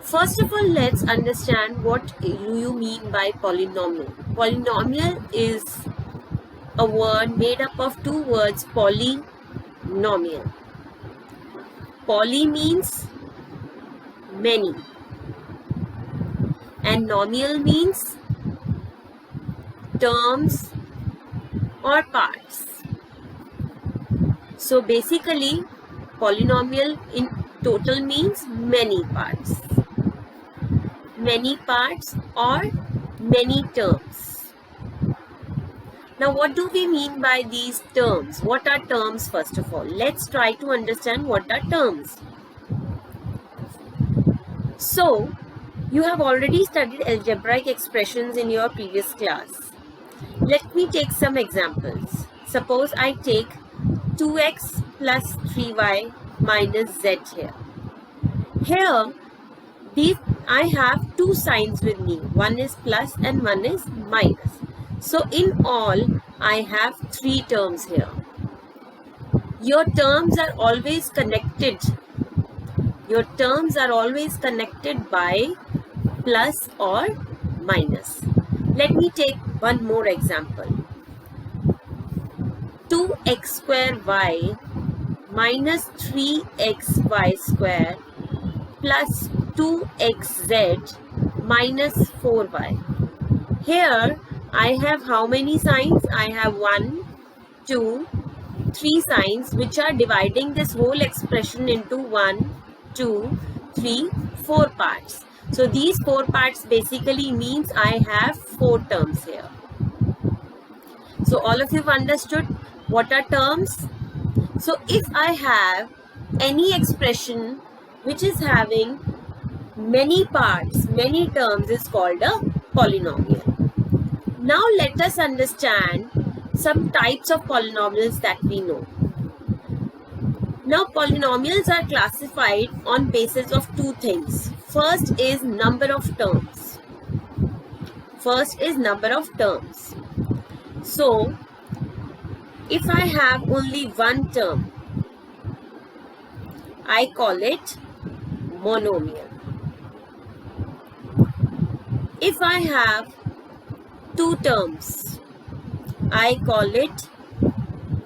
First of all, let's understand what you mean by polynomial. Polynomial is a word made up of two words, polynomial. Poly means many and nomial means terms or parts. So basically, polynomial in total means many parts or many terms. Now, what do we mean by these terms? What are terms first of all? Let's try to understand what are terms. So, you have already studied algebraic expressions in your previous class. Let me take some examples. Suppose I take 2x plus 3y minus z here. Here, I have two signs with me. One is plus and one is minus. So in all, I have three terms here. Your terms are always connected. Your terms are always connected by plus or minus. Let me take one more example. 2x square y minus 3xy square plus 2xz minus 4y. Here I have how many signs? I have 1, 2, 3 signs which are dividing this whole expression into 1, 2, 3, 4 parts. So these 4 parts basically means I have 4 terms here. So all of you have understood what are terms? So if I have any expression which is having many parts, many terms is called a polynomial. Now let us understand some types of polynomials that we know. Now polynomials are classified on basis of two things. First is number of terms. So if I have only one term, I call it monomial. If I have two terms, I call it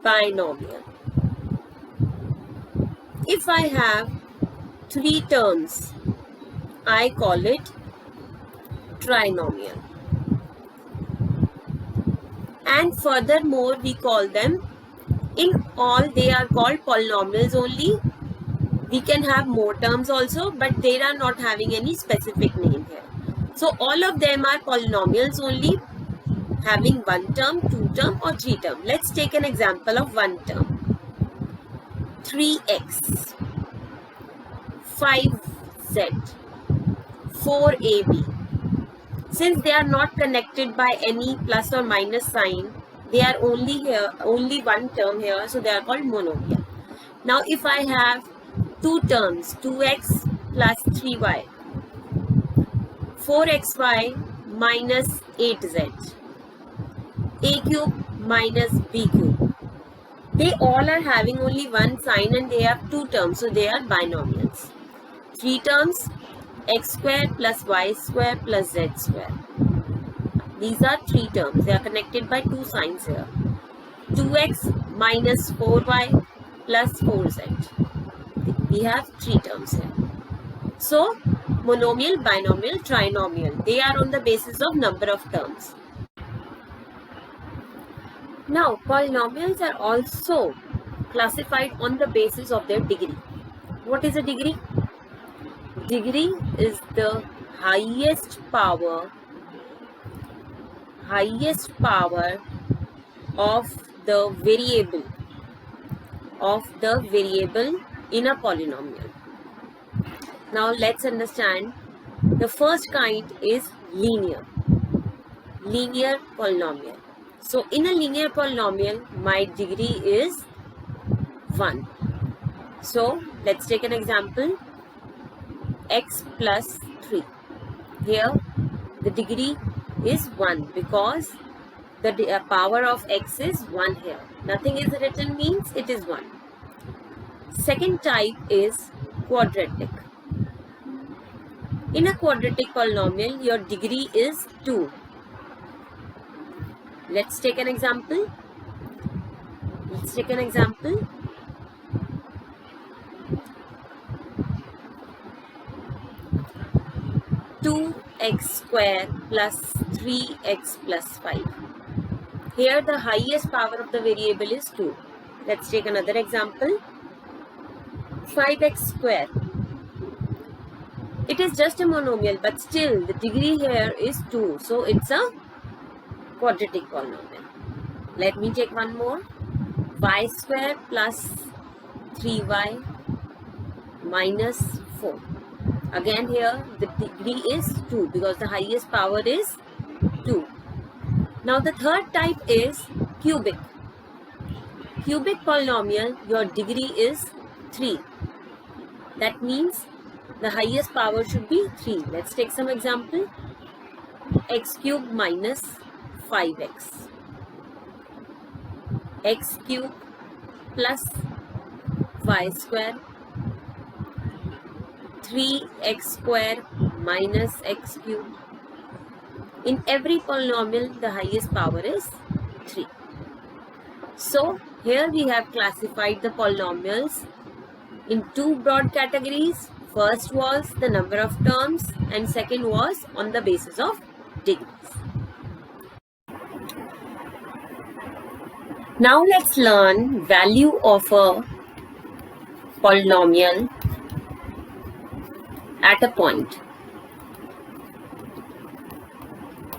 binomial. If I have three terms, I call it trinomial. And furthermore, we call them, in all they are called polynomials only. We can have more terms also, but they are not having any specific name here. So all of them are polynomials only, having one term, two term or three term. Let's take an example of one term. 3x, 5z, 4ab. Since they are not connected by any plus or minus sign, they are only one term here, so they are called monomial. Now if I have two terms, 2x plus 3y, 4xy minus 8z, a cube minus b cube. They all are having only one sign and they have two terms, so they are binomials. Three terms, x square plus y square plus z square. These are three terms. They are connected by two signs here. 2x minus 4y plus 4z. We have three terms here. So, monomial, binomial, trinomial. They are on the basis of number of terms. Now, polynomials are also classified on the basis of their degree. What is a degree? Degree is the highest power of the variable in a polynomial. Now let's understand. The first kind is linear polynomial. So in a linear polynomial, my degree is 1. So let's take an example. X plus 3. Here the degree is 1 because the power of x is 1 here. Nothing is written means it is 1. Second type is quadratic. In a quadratic polynomial, your degree is 2. Let's take an example. 2x square plus 3x plus 5. Here the highest power of the variable is 2. Let's take another example. 5x square. It is just a monomial, but still the degree here is 2. So it's a quadratic polynomial. Let me take one more. Y square plus 3y minus 4. Again here the degree is 2 because the highest power is 2. Now the third type is cubic. Cubic polynomial, your degree is 3. That means the highest power should be 3. Let's take some example. X cube minus 5x. X cube plus y square. 3x square minus x cube. In every polynomial, the highest power is 3. So, here we have classified the polynomials in two broad categories. First was the number of terms and second was on the basis of degrees. Now let's learn value of a polynomial at a point.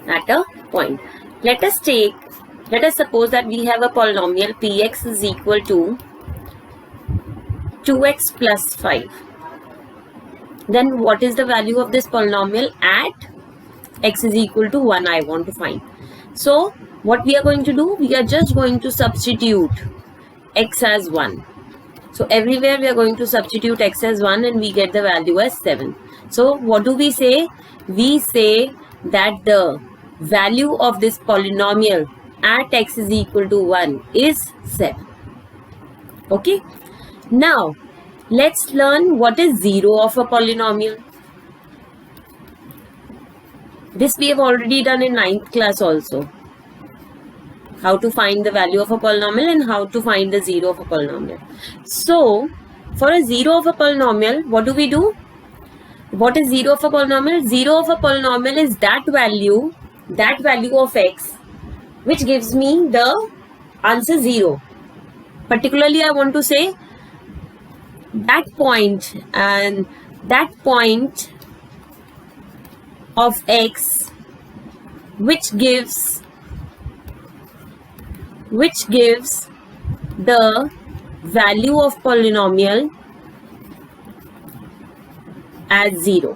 Let us suppose that we have a polynomial px is equal to 2x plus 5. Then what is the value of this polynomial at x is equal to 1 I want to find. So what we are going to do, we are just going to substitute x as 1. So everywhere we are going to substitute x as 1 and we get the value as 7. So what do we say? We say that the value of this polynomial at x is equal to 1 is 7. Okay. Now let's learn what is 0 of a polynomial. This we have already done in 9th class also. How to find the value of a polynomial and how to find the 0 of a polynomial. So, for a 0 of a polynomial, what do we do? What is 0 of a polynomial? 0 of a polynomial is that value of x, which gives me the answer 0. Particularly, I want to say that point and that point of x which gives the value of polynomial as 0.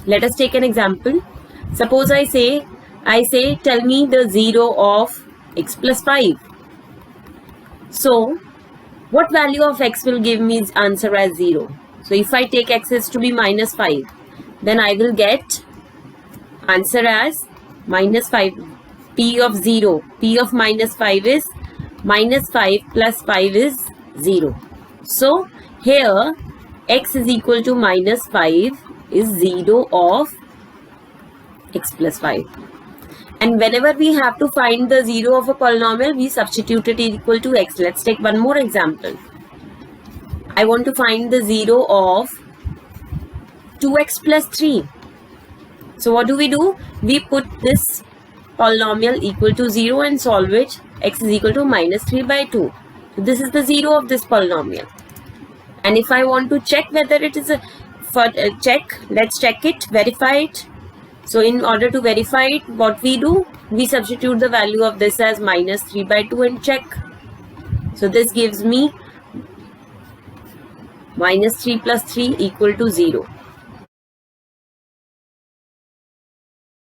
Let us take an example. Suppose I say tell me the 0 of x plus 5. So what value of x will give me answer as 0? So if I take x as to be minus 5, then I will get answer as minus 5. P of 0, P of minus 5 is minus 5 plus 5 is 0. So here x is equal to minus 5 is 0 of x plus 5. And whenever we have to find the 0 of a polynomial, we substitute it equal to x. Let's take one more example. I want to find the 0 of 2x plus 3. So what do? We put this polynomial equal to 0 and solve it. X is equal to minus 3 by 2. So this is the 0 of this polynomial. And if I want to check whether it is let's check it, verify it. So in order to verify it, what we do? We substitute the value of this as minus 3 by 2 and check. So this gives me minus 3 plus 3 equal to 0.